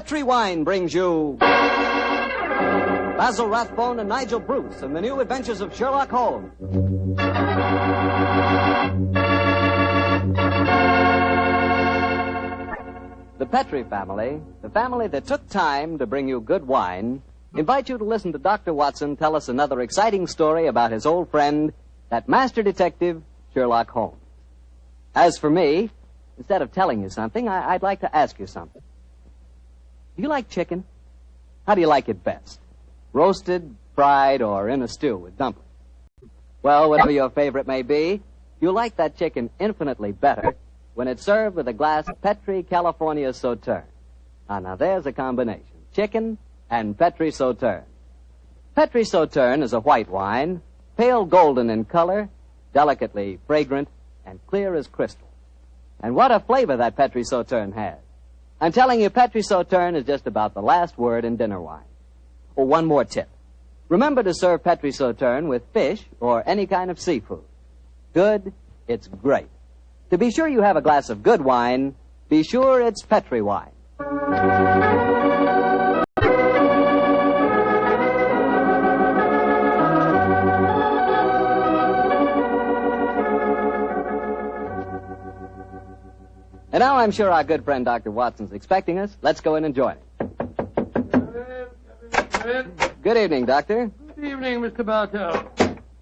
Petri Wine brings you Basil Rathbone and Nigel Bruce in the new adventures of Sherlock Holmes. The Petri family, the family that took time to bring you good wine, invite you to listen to Dr. Watson tell us another exciting story about his old friend, that master detective, Sherlock Holmes. As for me, instead of telling you something, I'd like to ask you something. Do you like chicken? How do you like it best? Roasted, fried, or in a stew with dumplings? Well, whatever your favorite may be, you'll like that chicken infinitely better when it's served with a glass of Petri California Sauterne. Now there's a combination. Chicken and Petri Sauterne. Petri Sauterne is a white wine, pale golden in color, delicately fragrant, and clear as crystal. And what a flavor that Petri Sauterne has. I'm telling you, Petri Sauterne is just about the last word in dinner wine. Oh, one more tip. Remember to serve Petri Sauterne with fish or any kind of seafood. Good, it's great. To be sure you have a glass of good wine, be sure it's Petri wine. And now I'm sure our good friend Dr. Watson's expecting us. Let's go in and join him. Good evening, Doctor. Good evening, Mr. Bartell.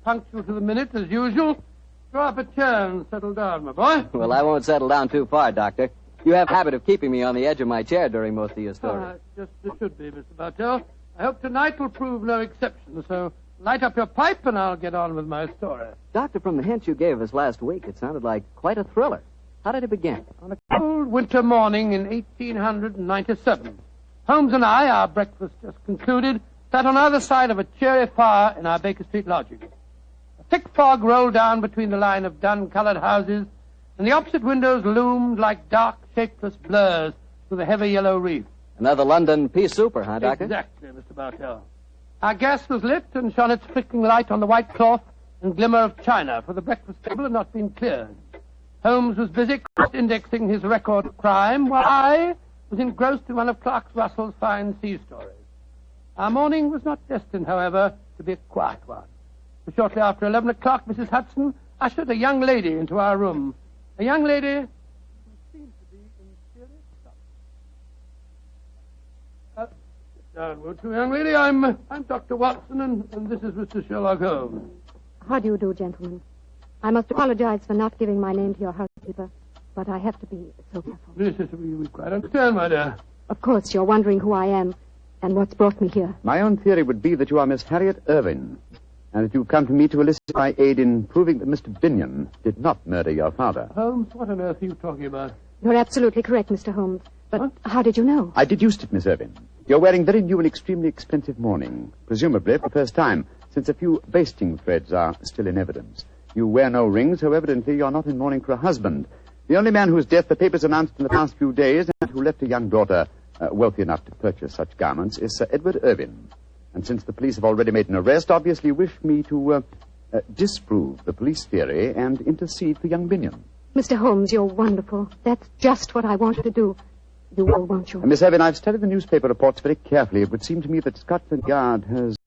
Punctual to the minute, as usual. Draw up a chair and settle down, my boy. Well, I won't settle down too far, Doctor. You have a habit of keeping me on the edge of my chair during most of your stories. Just as it should be, Mr. Bartell. I hope tonight will prove no exception, so light up your pipe and I'll get on with my story. Doctor, from the hints you gave us last week, it sounded like quite a thriller. How did it begin? On a cold winter morning in 1897, Holmes and I, our breakfast just concluded, sat on either side of a cheery fire in our Baker Street lodging. A thick fog rolled down between the line of dun-colored houses, and the opposite windows loomed like dark, shapeless blurs through the heavy yellow reef. Another London pea souper, huh, Doctor? Exactly, Mr. Bartell. Our gas was lit and shone its flickering light on the white cloth and glimmer of china, for the breakfast table had not been cleared. Holmes was busy indexing his record of crime, while I was engrossed in one of Clark Russell's fine sea stories. Our morning was not destined, however, to be a quiet one. For shortly after 11 o'clock, Mrs. Hudson ushered a young lady into our room. A young lady who seemed to be in serious trouble. Sit down, won't you, young lady? I'm Dr. Watson, and this is Mr. Sherlock Holmes. How do you do, gentlemen? I must apologize for not giving my name to your housekeeper, but I have to be so careful. Yes, we quite understand, my dear. Of course, you're wondering who I am and what's brought me here. My own theory would be that you are Miss Harriet Irving, and that you've come to me to elicit my aid in proving that Mr. Binion did not murder your father. Holmes, what on earth are you talking about? You're absolutely correct, Mr. Holmes. But how did you know? I deduced it, Miss Irving. You're wearing very new and extremely expensive mourning, presumably for the first time, since a few basting threads are still in evidence. You wear no ring, so evidently you're not in mourning for a husband. The only man whose death the papers announced in the past few days and who left a young daughter wealthy enough to purchase such garments is Sir Edward Irving. And since the police have already made an arrest, obviously wish me to disprove the police theory and intercede for young Binion. Mr. Holmes, you're wonderful. That's just what I wanted to do. You will, won't you? Miss Irving, I've studied the newspaper reports very carefully. It would seem to me that Scotland Yard has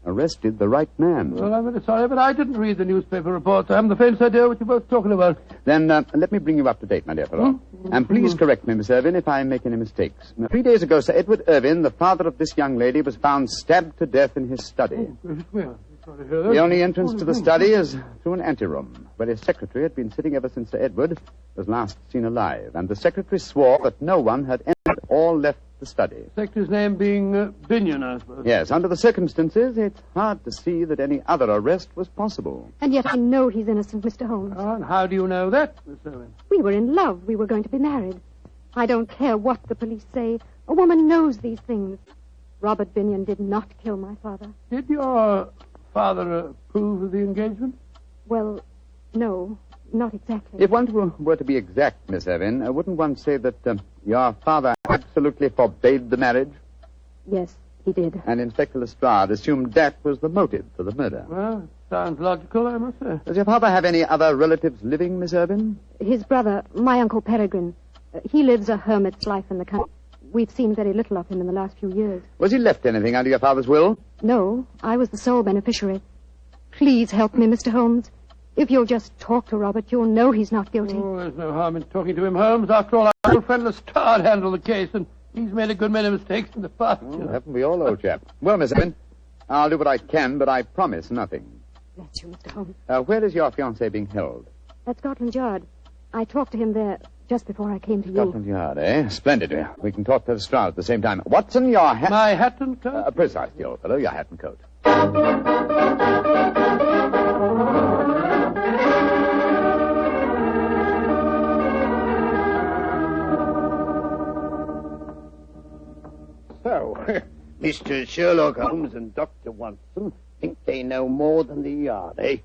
arrested the right man. Well, I'm very sorry, but I didn't read the newspaper reports. I haven't the faintest idea what you're both talking about. Then let me bring you up to date, my dear fellow. And please correct me, Miss Irving, if I make any mistakes. 3 days ago, Sir Edward Irving, the father of this young lady, was found stabbed to death in his study. Oh, gracious me. I'm sorry to hear that. The only entrance to the study is through an anteroom, where his secretary had been sitting ever since Sir Edward was last seen alive. And the secretary swore that no one had entered or left the study. Secretary's name being Binion, I suppose. Yes, under the circumstances, it's hard to see that any other arrest was possible. And yet I know he's innocent, Mr. Holmes. Oh, and how do you know that, Miss Irving? We were in love. We were going to be married. I don't care what the police say. A woman knows these things. Robert Binion did not kill my father. Did your father approve of the engagement? Well, no, not exactly. If one were to be exact, Miss Irving, wouldn't one say that your father absolutely forbade the marriage? Yes, he did. And Inspector Lestrade assumed that was the motive for the murder. Well, sounds logical, I must say. Does your father have any other relatives living, Miss Irving? His brother, my Uncle Peregrine, he lives a hermit's life in the country. we've seen very little of him in the last few years. Was he left anything under your father's will? No, I was the sole beneficiary. Please help me, Mr. Holmes. If you'll just talk to Robert, you'll know he's not guilty. Oh, there's no harm in talking to him, Holmes. After all, our old friend Lestrade handled the case, and he's made a good many mistakes in the past. Oh, haven't we all, old chap? Well, Miss Evans, I'll do what I can, but I promise nothing. Bless you, Mr. Holmes. Where is your fiancé being held? At Scotland Yard. I talked to him there just before I came to you. Scotland Yard, eh? Splendid. We can talk to Lestrade at the same time. Watson, your hat... My hat and coat? Precisely, old fellow, your hat and coat. So, Mr. Sherlock Holmes and Dr. Watson think they know more than the Yard, eh?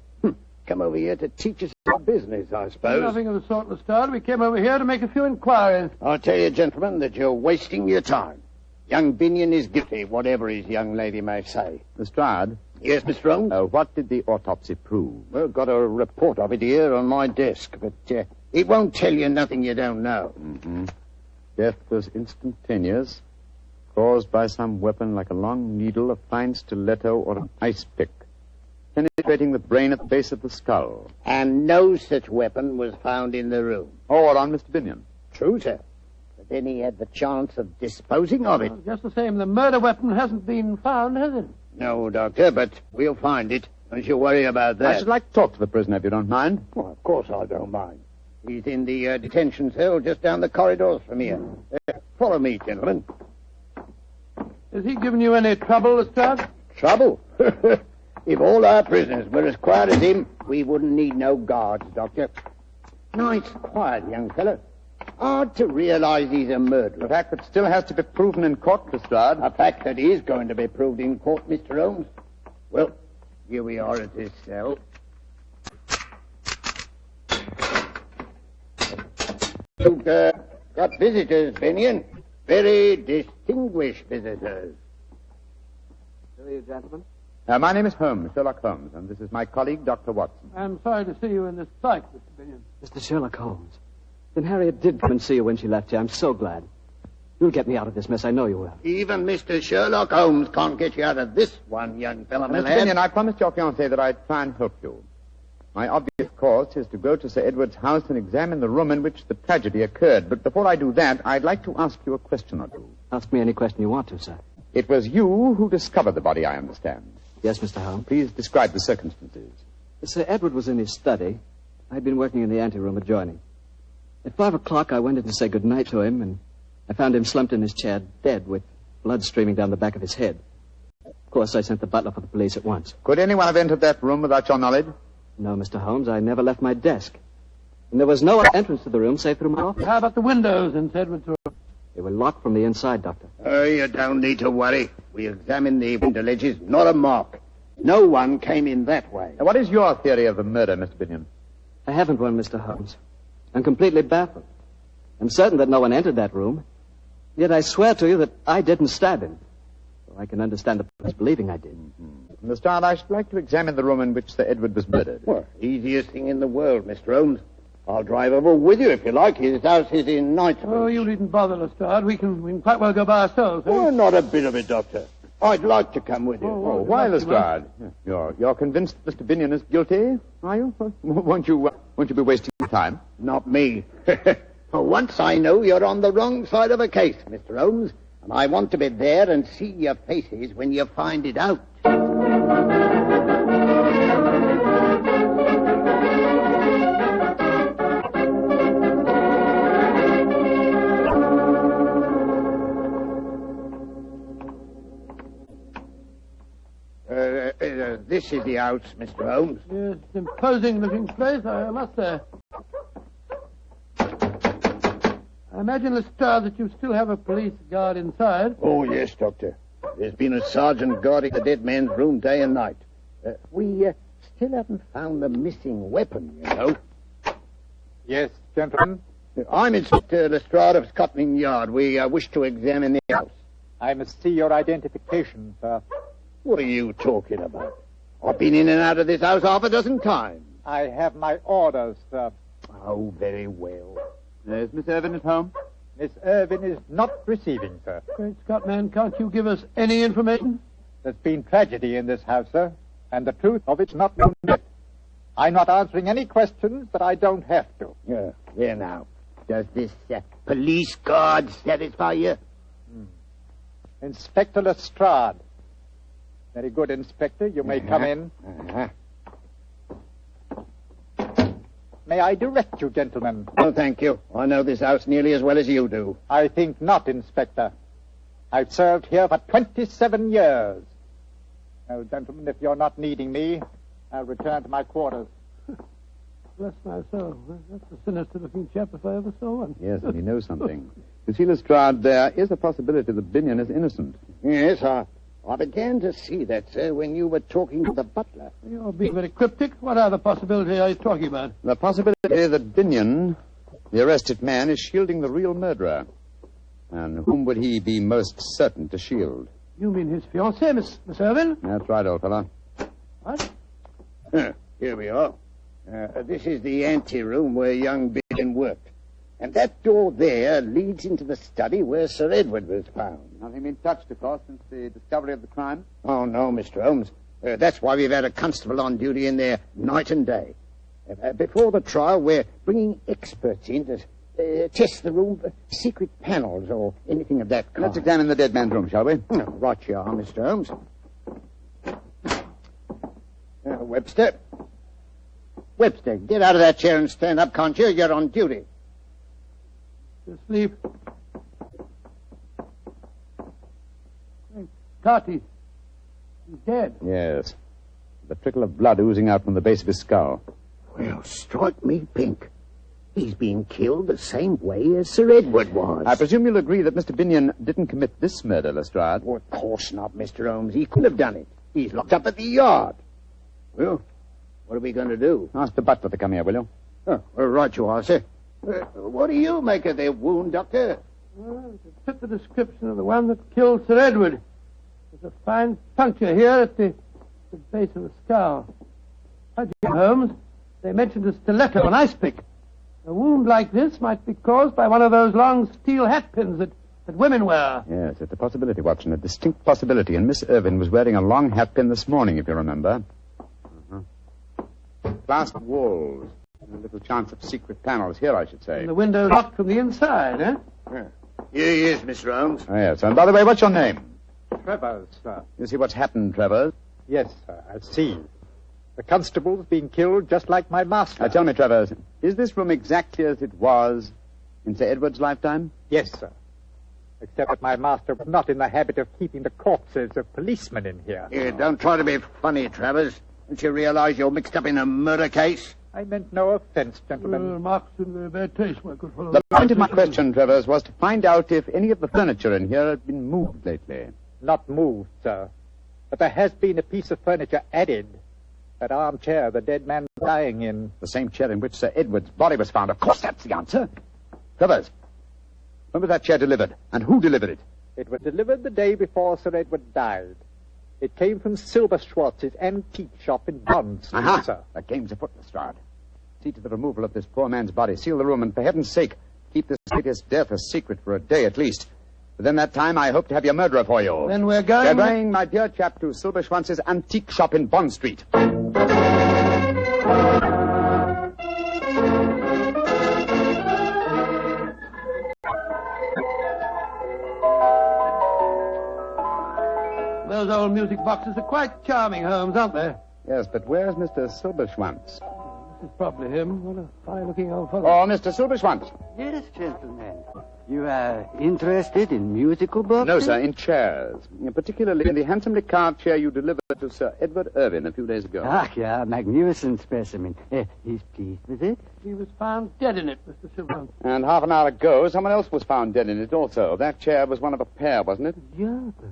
Come over here to teach us our business, I suppose. Nothing of the sort, Lestrade. We came over here to make a few inquiries. I'll tell you, gentlemen, that you're wasting your time. Young Binion is guilty, whatever his young lady may say. Lestrade? Yes, Mr. Holmes? What did the autopsy prove? Well, got a report of it here on my desk, but it won't tell you nothing you don't know. Mm-hmm. Death was instantaneous, caused by some weapon like a long needle, a fine stiletto, or an ice pick, penetrating the brain at the base of the skull. And no such weapon was found in the room. Or on Mr. Binion. True, sir. But then he had the chance of disposing of it. Well, just the same, the murder weapon hasn't been found, has it? No, Doctor, but we'll find it. Don't you worry about that. I should like to talk to the prisoner, if you don't mind. Well, of course I don't mind. He's in the detention cell just down the corridors from here. Follow me, gentlemen. Has he given you any trouble, Lestrade? Trouble? If all our prisoners were as quiet as him, we wouldn't need no guards, Doctor. Nice, quiet young fellow. Hard to realize he's a murderer. A fact that still has to be proven in court, Lestrade. A fact that is going to be proved in court, Mr. Holmes. Well, here we are at this cell. You've got visitors, Binion. Very distinguished visitors. Who are you, gentlemen? My name is Holmes, Sherlock Holmes, and this is my colleague, Dr. Watson. I'm sorry to see you in this plight, Mr. Binion. Mr. Sherlock Holmes. Then Harriet did come and see you when she left you. I'm so glad. You'll get me out of this mess. I know you will. Even Mr. Sherlock Holmes can't get you out of this one, young fellow, my Mr. lad. Binion, I promised your fiancé that I'd try and help you. My obvious course is to go to Sir Edward's house and examine the room in which the tragedy occurred. But before I do that, I'd like to ask you a question or two. Ask me any question you want to, sir. It was you who discovered the body, I understand. Yes, Mr. Holmes. Please describe the circumstances. Sir Edward was in his study. I'd been working in the anteroom adjoining. At 5 o'clock, I went in to say good night to him, and I found him slumped in his chair, dead, with blood streaming down the back of his head. Of course, I sent the butler for the police at once. Could anyone have entered that room without your knowledge? No, Mr. Holmes, I never left my desk. And there was no other entrance to the room save through my office. How about the windows in Sir Edward's room? They were locked from the inside, Doctor. You don't need to worry. We examined the window ledges, not a mark. No one came in that way. What is your theory of the murder, Mr. Binion? I haven't one, Mr. Holmes. I'm completely baffled. I'm certain that no one entered that room. Yet I swear to you that I didn't stab him. So I can understand the police believing I did. Lestrade, I should like to examine the room in which Sir Edward was murdered. Well, easiest thing in the world, Mr. Holmes. I'll drive over with you if you like. His house is in Knightsbridge. Oh, you needn't bother, Lestrade. We can quite well go by ourselves. Eh? Oh, not a bit of it, Doctor. I'd like to come with you. Oh, why, Lestrade? You're convinced Mr. Binion is guilty, are you? Won't you be wasting your time? Not me. For once I know you're on the wrong side of a case, Mr. Holmes, and I want to be there and see your faces when you find it out. This is the house, Mr. Holmes. Yes, it's an imposing-looking place, I must say. I imagine, Lestrade, that you still have a police guard inside. Oh, yes, Doctor. There's been a sergeant guarding the dead man's room day and night. We still haven't found the missing weapon, you know. Yes, gentlemen. I'm Inspector Lestrade of Scotland Yard. We wish to examine the house. I must see your identification, sir. What are you talking about? I've been in and out of this house half a dozen times. I have my orders, sir. Oh, very well. Is Miss Evans at home? Miss Irvin is not receiving, sir. Great Scott, man, can't you give us any information? There's been tragedy in this house, sir, and the truth of it's not known yet. I'm not answering any questions that I don't have to. Here now. Does this police guard satisfy you? Inspector Lestrade. Very good, Inspector. You may come in. May I direct you, gentlemen? No, thank you. I know this house nearly as well as you do. I think not, Inspector. I've served here for 27 years. Now, gentlemen, if you're not needing me, I'll return to my quarters. Bless my soul. That's a sinister-looking chap if I ever saw one. Yes, and he knows something. You see, Lestrade, there is a possibility that Binion is innocent. Yes, I began to see that, sir, when you were talking to the butler. You're being very cryptic. What other possibility are you talking about? The possibility that Binion, the arrested man, is shielding the real murderer. And whom would he be most certain to shield? You mean his fiancée, Miss Irvin? That's right, old fellow. What? Here we are. This is the anteroom where young Binion worked. And that door there leads into the study where Sir Edward was found. Nothing been touched, of course, since the discovery of the crime? Oh, no, Mr. Holmes. That's why we've had a constable on duty in there night and day. Before the trial, we're bringing experts in to test the room for secret panels or anything of that kind. Let's examine the dead man's room, shall we? Right you are, Mr. Holmes. Webster. Webster, get out of that chair and stand up, can't you? You're on duty. Asleep. Scott, he's dead. Yes. The trickle of blood oozing out from the base of his skull. Well, strike me pink. He's been killed the same way as Sir Edward was. I presume you'll agree that Mr. Binion didn't commit this murder, Lestrade. Oh, of course not, Mr. Holmes. He couldn't have done it. He's locked up at the yard. Well, what are we going to do? Ask the butler to come here, will you? Oh, well, right you are, sir. What do you make of their wound, Doctor? Well, to fit the description of the one that killed Sir Edward. There's a fine puncture here at the base of the skull. Holmes, they mentioned a stiletto, an ice pick. A wound like this might be caused by one of those long steel hat pins that women wear. Yes, it's a possibility, Watson, a distinct possibility. And Miss Irvin was wearing a long hat pin this morning, if you remember. Glass walls. A little chance of secret panels here, I should say. And the window locked from the inside, eh? Here he is, Mr. Holmes. Oh, yes. And by the way, what's your name? Travers, sir. You see what's happened, Travers? Yes, sir, I see. The constable's been killed just like my master. Now, tell me, Travers, is this room exactly as it was in Sir Edward's lifetime? Yes, sir. Except that my master was not in the habit of keeping the corpses of policemen in here. Here, don't try to be funny, Travers. Don't you realize you're mixed up in a murder case? I meant no offense, gentlemen. Marks in very bad taste, my good fellow. The point of my question, Travers, was to find out if any of the furniture in here had been moved lately. Not moved, sir. But there has been a piece of furniture added. That armchair the dead man was lying in. The same chair in which Sir Edward's body was found. Of course, that's the answer. Travers, when was that chair delivered? And who delivered it? It was delivered the day before Sir Edward died. It came from Silver Schwartz's antique shop in Bond Street, sir. That game's afoot, Lestrade. See to the removal of this poor man's body. Seal the room, and for heaven's sake, keep this latest death a secret for a day at least. Within that time, I hope to have your murderer for you. Then we're going... We're going, my dear chap, to Silver Schwantz's antique shop in Bond Street. Those old music boxes are quite charming, Holmes, aren't they? Yes, but where's Mr. Silberschwanz? This is probably him. What a fine-looking old fellow. Oh, Mr. Silberschwanz. Yes, gentlemen. You are interested in musical boxes? No, sir, in chairs. Particularly in the handsomely carved chair you delivered to Sir Edward Irvin a few days ago. Ah, yeah, magnificent specimen. He's pleased with it. He was found dead in it, Mr. Silverman. And half an hour ago, someone else was found dead in it also. That chair was one of a pair, wasn't it? Yeah, but...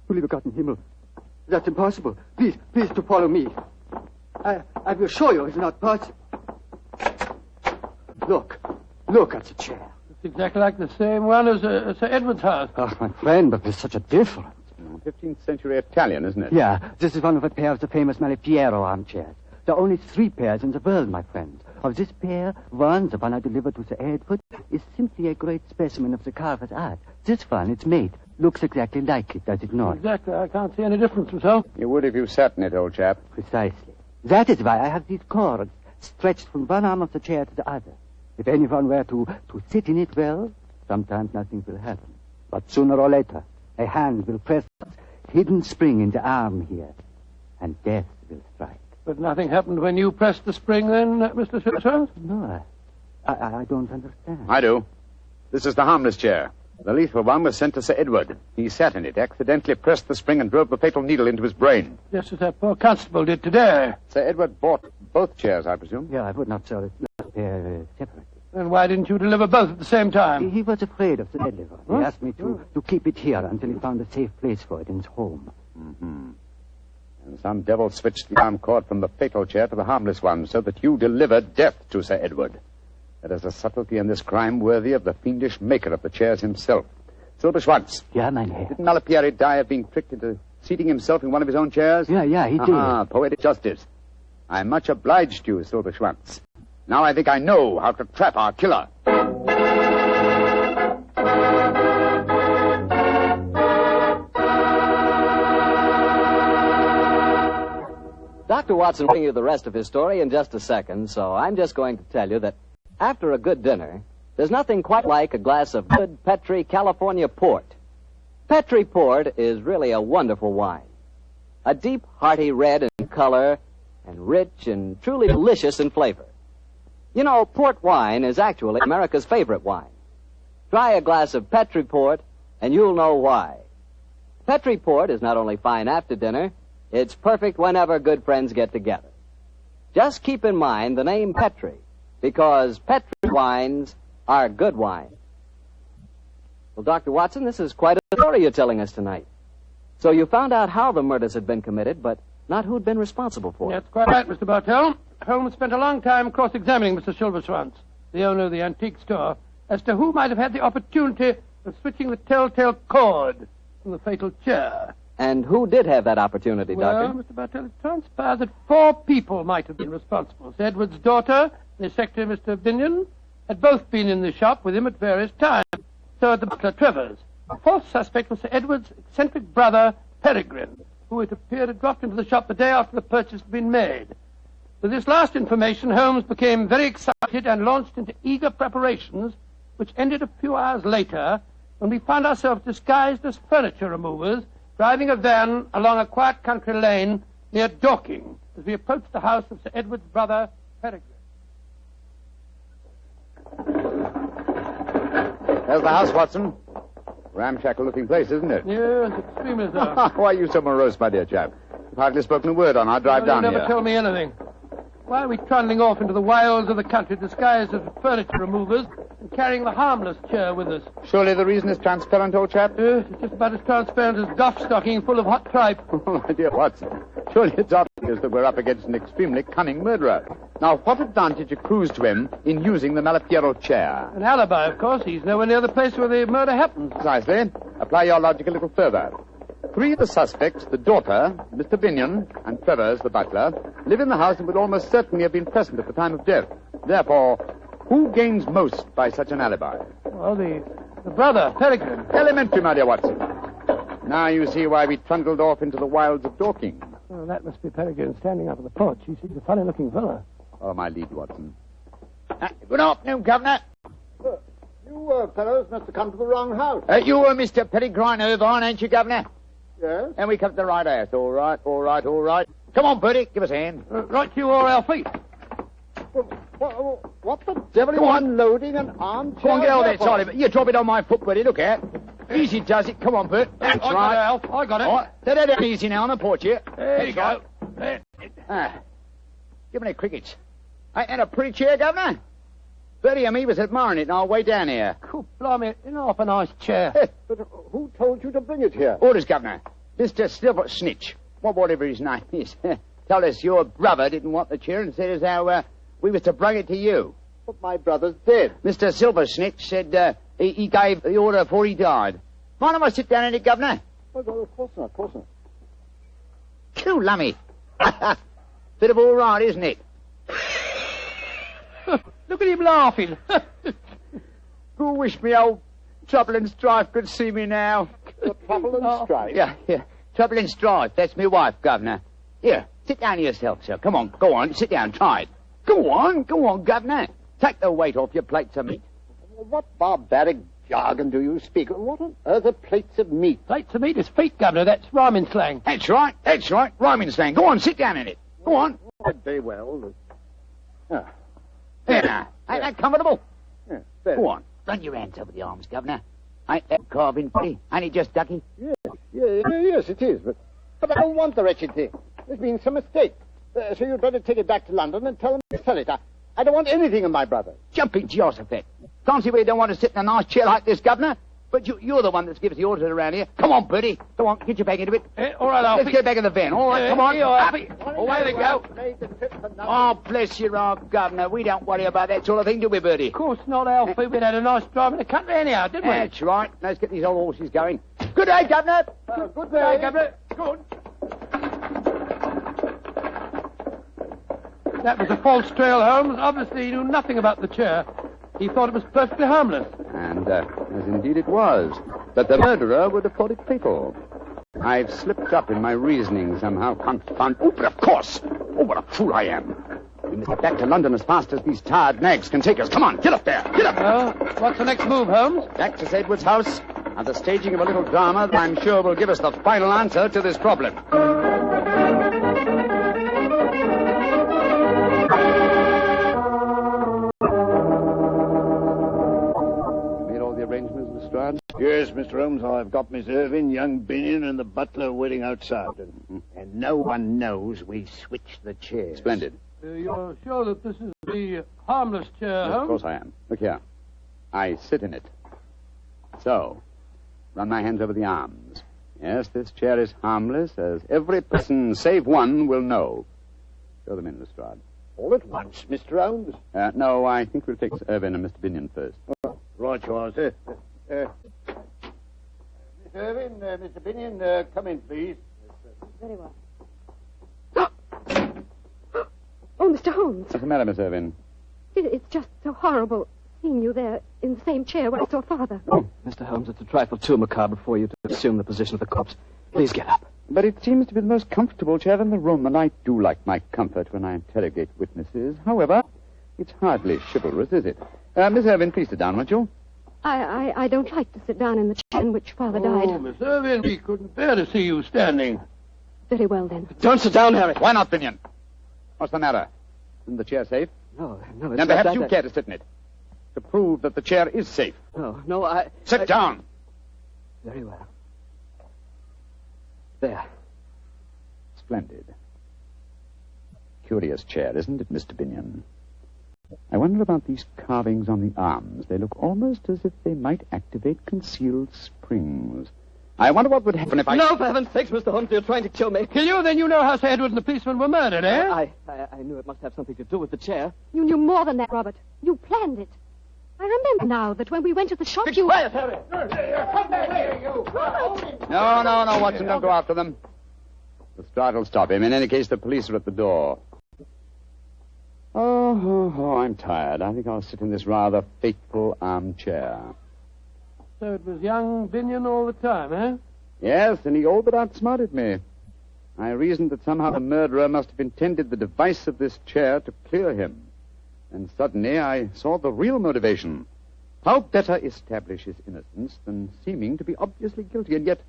Holy begotten Himmel. That's impossible. Please to follow me. I will show you it's not possible. Look at the chair. It's exactly like the same one as Sir Edward's house. Oh, my friend, but there's such a difference. 15th century Italian, isn't it? Yeah, this is one of a pair of the famous Malipiero armchairs. There are only 3 pairs in the world, my friend. Of this pair, one, the one I delivered to Sir Edward, is simply a great specimen of the carver's art. This one, its mate, looks exactly like it, does it not? Exactly. I can't see any difference myself. You would if you sat in it, old chap. Precisely. That is why I have these cords stretched from one arm of the chair to the other. If anyone were to sit in it well, sometimes nothing will happen. But sooner or later, a hand will press the hidden spring in the arm here, and death will strike. But nothing happened when you pressed the spring then, Mr. Sherlock? No, I don't understand. I do. This is the harmless chair. The lethal one was sent to Sir Edward. He sat in it, accidentally pressed the spring and drove the fatal needle into his brain. Just as that poor constable did today. Sir Edward bought both chairs, I presume? Yeah, I would not sell it separately. Then why didn't you deliver both at the same time? He was afraid of the deadly one. Huh? He asked me to keep it here until he found a safe place for it in his home. Mm-hmm. And some devil switched the arm cord from the fatal chair to the harmless one, so that you delivered death to Sir Edward. There is a subtlety in this crime worthy of the fiendish maker of the chairs himself. Silver Schwartz. Yeah, mein Herr. Didn't Malapieri die of being tricked into seating himself in one of his own chairs? Yeah, he did. Ah, poetic justice. I'm much obliged to you, Silver Schwartz. Now I think I know how to trap our killer. Dr. Watson will bring you the rest of his story in just a second, so I'm just going to tell you that after a good dinner, there's nothing quite like a glass of good Petri California port. Petri port is really a wonderful wine. A deep, hearty red in color and rich and truly delicious in flavor. You know, port wine is actually America's favorite wine. Try a glass of Petri port and you'll know why. Petri port is not only fine after dinner, it's perfect whenever good friends get together. Just keep in mind the name Petri, because Petri wines are good wine. Well, Dr. Watson, this is quite a story you're telling us tonight. So you found out how the murders had been committed, but not who'd been responsible for it. That's quite right, Mr. Bartell. Holmes spent a long time cross-examining Mr. Silverschwanz, the owner of the antique store, as to who might have had the opportunity of switching the telltale cord from the fatal chair. And who did have that opportunity, Well, Doctor? Mr. Bartell, it transpires that 4 people might have been responsible. Sir Edward's daughter and his secretary, Mr. Binion, had both been in the shop with him at various times. So had the butler, Travers. The 4th suspect was Sir Edward's eccentric brother, Peregrine, who it appeared had dropped into the shop the day after the purchase had been made. With this last information, Holmes became very excited and launched into eager preparations, which ended a few hours later when we found ourselves disguised as furniture removers, driving a van along a quiet country lane near Dorking as we approached the house of Sir Edward's brother, Peregrine. There's the house, Watson. Ramshackle-looking place, isn't it? Yes, extremely so. Why are you so morose, my dear chap? You've hardly spoken a word on our drive down You never here. tell me anything. Why are we trundling off into the wilds of the country disguised as furniture removers and carrying the harmless chair with us? Surely the reason is transparent, old chap? Yes, it's just about as transparent as duff stocking full of hot tripe. Oh, my dear Watson. Surely it's obvious that we're up against an extremely cunning murderer. Now, what advantage accrues to him in using the Malapiero chair? An alibi, of course. He's nowhere near the place where the murder happened. Precisely. Apply your logic a little further. 3 of the suspects, the daughter, Mr. Binion, and Travers, the butler, live in the house and would almost certainly have been present at the time of death. Therefore, who gains most by such an alibi? Well, the brother, Peregrine. Elementary, my dear Watson. Now you see why we trundled off into the wilds of Dorking. Oh, that must be Peregrine standing up at the porch. He seems a funny-looking fellow. Oh, my lead, Watson. Good afternoon, Governor. You fellows must have come to the wrong house. You were Mr. Peregrine Irvine, ain't you, Governor? Yes? And we come to the right house. All right. Come on, Bertie, give us a hand. Right to you or our feet. What the devil are you unloading an armchair? Come on, get over there, for? Charlie. You drop it on my foot, Bertie. Look out. Easy does it. Come on, Bert. That's I got right. it, Alf. I got it. All right. Let that down easy now on the porch here. There you go. There. Give me the crickets. Ain't that a pretty chair, Governor? Bertie and me was admiring it on our way down here. Cool, blimey, in half a nice chair. But who told you to bring it here? Orders, Governor. Mr. Silver Snitch, whatever his name is, told us your brother didn't want the chair and said as how we was to bring it to you. But my brother's dead. Mr. Silver Snitch said he gave the order before he died. Mind if I sit down in it, Governor? Oh, no, of course not. Cool, lummy. Bit of all right, isn't it? Look at him laughing. Who wish me old Trouble and Strife could see me now? Trouble and Strife? Yeah. Trouble and Strife. That's me wife, Governor. Here, sit down yourself, sir. Come on, go on. Sit down, try it. Go on, Governor. Take the weight off your plates of meat. What barbaric jargon do you speak? What on earth are plates of meat? Plates of meat is feet, Governor. That's rhyming slang. That's right. Rhyming slang. Go on, sit down in it. Go on. Very well. There now. Ain't that comfortable? Yeah, Go on. Run your hands over the arms, Governor. Ain't that carving pretty? Ain't it just ducky? Yes, it is. But I don't want the wretched thing. There's been some mistake. So you'd better take it back to London and tell them to sell it. I don't want anything of my brother. Jumping Jehoshaphat. Can't see where you don't want to sit in a nice chair like this, Governor. But you're the one that gives the orders around here. Come on, Bertie. Come on, get your back into it. All right, Alfie. Let's get back in the van. All right, come on. Alfie. Away they go. Oh, bless your heart, Governor. We don't worry about that sort of thing, do we, Bertie? Of course not, Alfie. We had a nice drive in the country anyhow, didn't we? That's right. Let's get these old horses going. Good day, Governor. Good day, Governor. Good. That was a false trail, Holmes. Obviously, he knew nothing about the chair. He thought it was perfectly harmless. And, as indeed it was. But the murderer would have thought it fatal. I've slipped up in my reasoning somehow. Confound. Oh, but of course. Oh, what a fool I am. We must get back to London as fast as these tired nags can take us. Come on, get up there. Get up. Well, what's the next move, Holmes? Back to Edward's house and the staging of a little drama that I'm sure will give us the final answer to this problem. Yes, Mr. Holmes, I've got Miss Irving, young Binion, and the butler waiting outside. And no one knows we switched the chairs. Splendid. You're sure that this is the harmless chair, Holmes? Of course I am. Look here. I sit in it. So, run my hands over the arms. Yes, this chair is harmless, as every person save one will know. Show them in, Lestrade. All at once, Mr. Holmes? No, I think we'll take Irving and Mr. Binion first. Right you are, sir. Miss Irving, Mr. Binion, come in, please. Very well. Oh, Mr. Holmes. What's the matter, Miss Irving? It's just so horrible seeing you there in the same chair where I saw Father. Oh, Mr. Holmes, it's a trifle too macabre for you to assume the position of the corpse. Please get up. But it seems to be the most comfortable chair in the room, and I do like my comfort when I interrogate witnesses. However, it's hardly chivalrous, is it? Miss Irving, please sit down, won't you? I don't like to sit down in the chair in which Father died. Oh, Miss Irving, we couldn't bear to see you standing. Very well, then. Don't sit down, Harry. Why not, Binion? What's the matter? Isn't the chair safe? No, it's Then not perhaps that. you care to sit in it. To prove that the chair is safe. No, I... Sit down. Very well. There. Splendid. Curious chair, isn't it, Mr. Binion? I wonder about these carvings on the arms. They look almost as if they might activate concealed springs. I wonder what would happen if I... No, for heaven's sakes, Mr. Holmes, you're trying to kill me. Kill you? Then you know how Sir Edward and the policeman were murdered, eh? I knew it must have something to do with the chair. You knew more than that, Robert. You planned it. I remember now that when we went to the shop, Be quiet, Harry. Come back here, you. No, Watson, don't go after them. The stride will stop him. In any case, the police are at the door. Oh, I'm tired. I think I'll sit in this rather fateful armchair. So it was young Binion all the time, eh? Yes, and he all but outsmarted me. I reasoned that somehow the murderer must have intended the device of this chair to clear him. And suddenly I saw the real motivation. How better establish his innocence than seeming to be obviously guilty, and yet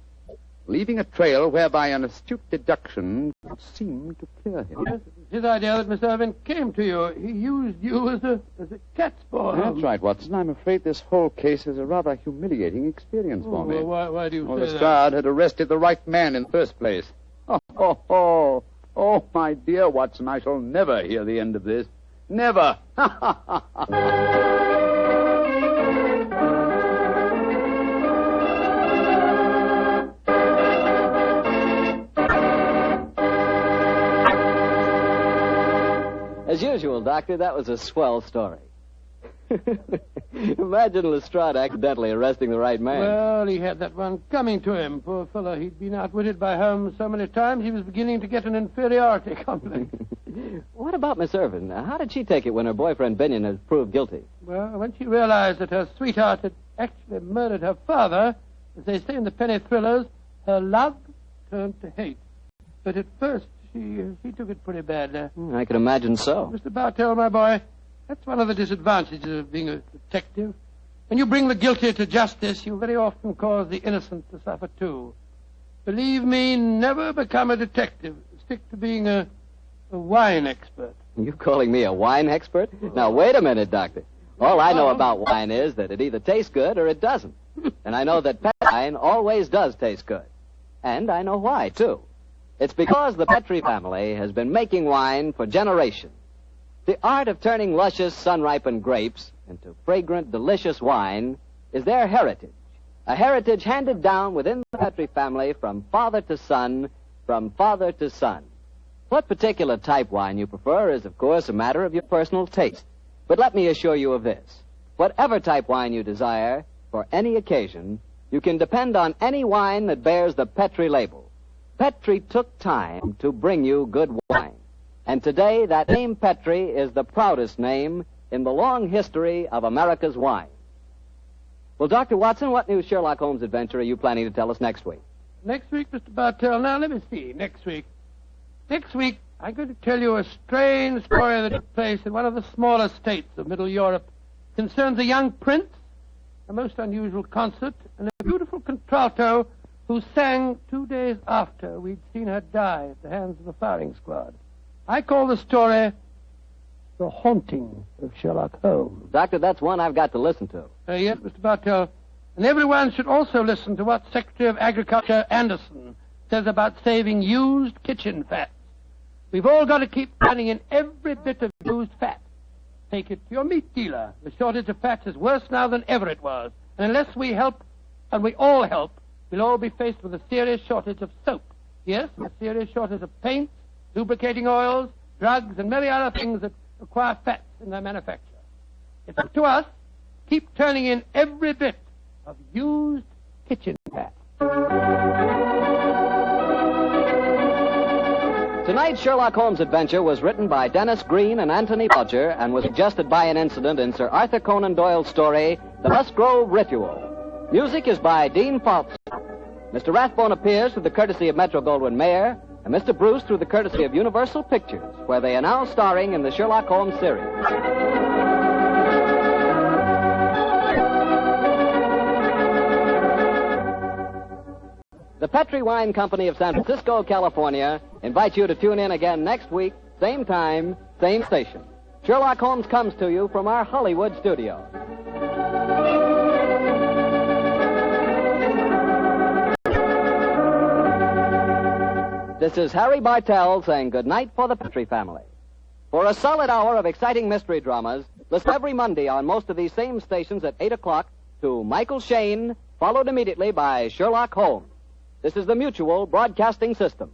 leaving a trail whereby an astute deduction would seem to clear him. Yes, it was his idea that Miss Irving came to you. He used you as a cat's paw. That's right, Watson. I'm afraid this whole case is a rather humiliating experience for me. Well, why do you say Lestrade had arrested the right man in the first place. Oh, my dear Watson, I shall never hear the end of this. Never. As usual, Doctor, that was a swell story. Imagine Lestrade accidentally arresting the right man. Well, he had that one coming to him. Poor fellow, he'd been outwitted by Holmes so many times he was beginning to get an inferiority complex. What about Miss Irving? How did she take it when her boyfriend Binion had proved guilty? Well, when she realized that her sweetheart had actually murdered her father, as they say in the penny thrillers, her love turned to hate. But at first, she took it pretty badly. I can imagine so. Mr. Bartell, my boy, that's one of the disadvantages of being a detective. When you bring the guilty to justice, you very often cause the innocent to suffer too. Believe me, never become a detective. Stick to being a wine expert. You calling me a wine expert? Now, wait a minute, Doctor. All I know about wine is that it either tastes good or it doesn't. And I know that Petri wine always does taste good. And I know why, too. It's because the Petri family has been making wine for generations. The art of turning luscious, sun-ripened grapes into fragrant, delicious wine is their heritage. A heritage handed down within the Petri family from father to son, from father to son. What particular type wine you prefer is, of course, a matter of your personal taste. But let me assure you of this. Whatever type wine you desire, for any occasion, you can depend on any wine that bears the Petri label. Petri took time to bring you good wine. And today, that name Petri is the proudest name in the long history of America's wine. Well, Dr. Watson, what new Sherlock Holmes adventure are you planning to tell us next week? Next week, Mr. Bartell, now let me see, next week. Next week, I'm going to tell you a strange story that took place in one of the smaller states of Middle Europe. It concerns a young prince, a most unusual concert, and a beautiful contralto who sang 2 days after we'd seen her die at the hands of the firing squad. I call the story The Haunting of Sherlock Holmes. Doctor, that's one I've got to listen to. Yes, Mr. Bartell. And everyone should also listen to what Secretary of Agriculture Anderson says about saving used kitchen fats. We've all got to keep running in every bit of used fat. Take it to your meat dealer. The shortage of fats is worse now than ever it was. And unless we help, and we all help, we'll all be faced with a serious shortage of soap. Yes, a serious shortage of paints, lubricating oils, drugs, and many other things that require fats in their manufacture. It's up to us. Keep turning in every bit of used kitchen fat. Tonight's Sherlock Holmes adventure was written by Dennis Green and Anthony Bodger and was suggested by an incident in Sir Arthur Conan Doyle's story, The Musgrove Ritual. Music is by Dean Faltz. Mr. Rathbone appears through the courtesy of Metro-Goldwyn-Mayer, and Mr. Bruce through the courtesy of Universal Pictures, where they are now starring in the Sherlock Holmes series. The Petri Wine Company of San Francisco, California, invites you to tune in again next week, same time, same station. Sherlock Holmes comes to you from our Hollywood studio. This is Harry Bartell saying good night for the Petri family. For a solid hour of exciting mystery dramas, listen every Monday on most of these same stations at 8 o'clock to Michael Shayne, followed immediately by Sherlock Holmes. This is the Mutual Broadcasting System.